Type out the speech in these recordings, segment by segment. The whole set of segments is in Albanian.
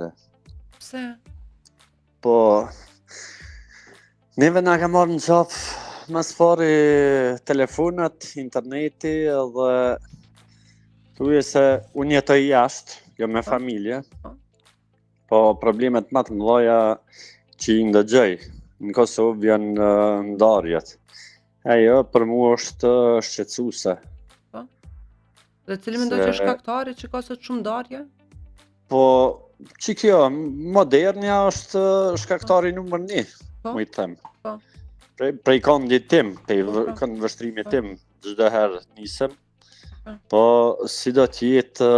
tradicionale. Pse? Po, neve na ka marrë në qaf mas pari telefonat, interneti edhe thuaj se unë jetoj jashtë, jo me familje, po problemet më të mëdha që i ndëgjoj në Kosovë janë ndarjet. Ajo për mua është shqetësuese. Dhe cili mendoj që është shkaktari që ka sot shumë ndarje? Po, që kjo, modernja është shkaktari numër 1, mu i them. Prej këndit tim, prej kënd vështrimit tim, çdo herë nisem, po si do t'jetë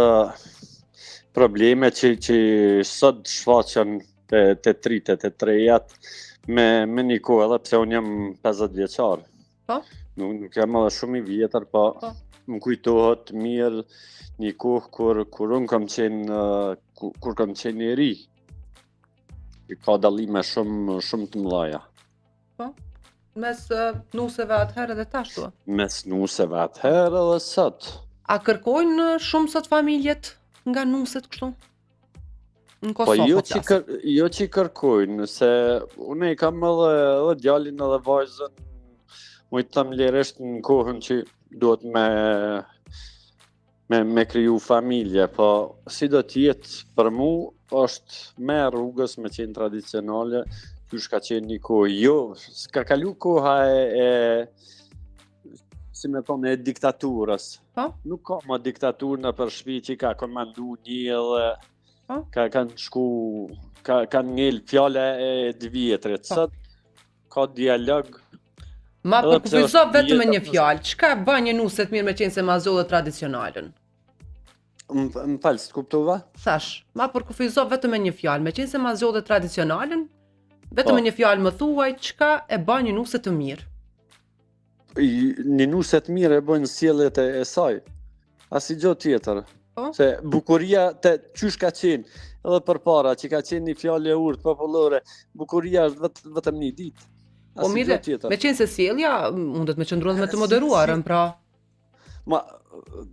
probleme që sot shfaqen te tritet, te trejat, me një kohë edhe pse unë jam 50 vjeçar. Nuk jam edhe shumë i vjetër, po më kujtohet mirë një kohë kur unë kam qenë i ri. Ka dallime shumë të mëdha. Po. Mes nuseve atëherë dhe tashtu. Mes nuseve atëherë dhe sot. A kërkojnë shumë sot familjet nga nuset kështu? Në Kosovë po jo që kërkojnë, se unë i kam edhe djalin edhe vajzën, mu i them lirisht në kohën që duhet me kriju familje, po si do t'jetë për mu është me rrugës me qenë tradicionale, qysh ka qenë një kohë. Jo, s'ka kalu koha si me thonë, e diktaturës. Nuk ka ma diktaturë në për shpi që ka komandu një dhe kanë shku, kanë ngel fjale e dë vjetrit. Sot ka dialog. Ma përkufizo vetëm me një fjalë, çka bën një nuset mirë me qenë se ma zgjodhet tradicionalen? Më falë, s'të kuptova? Thash, ma përkufizo vetëm me një fjalë, me qenë se ma zgjodhet tradicionalen, vetëm me një fjalë më thuaj çka e bën një nuset të mirë. Një nuset mirë e bën sjelljet e saj. Asgjë tjetër. Se bukuria qysh ka qenë, edhe përpara që ka qenë një fjalë e urtë popullore, bukuria është vetëm një ditë. Po mirë, me qenë se sjellja mundet me qëndruar me të moderuarën, pra. Ma,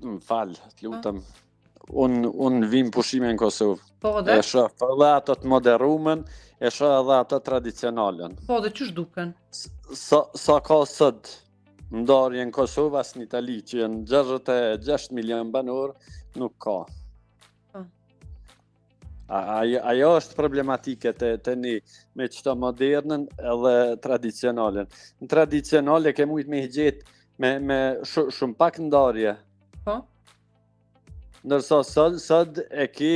më falë, t'lutem. Unë vim pushime në Kosovë. Po dhe? E shoh edhe ato të moderumen, e shoh edhe ato tradicionalen. Po dhe qysh duken? Sa ka sot ndarje në Kosovë as në Itali, që janë 66 milion banor, nuk ka. Ajo është problematike të një me qëto modernën edhe tradicionalen. Në tradicionale ke mujt me i gjetë me shumë pak ndarje. Ndërsa sot e ki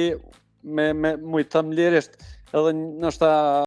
me mujt të më lirisht edhe nështë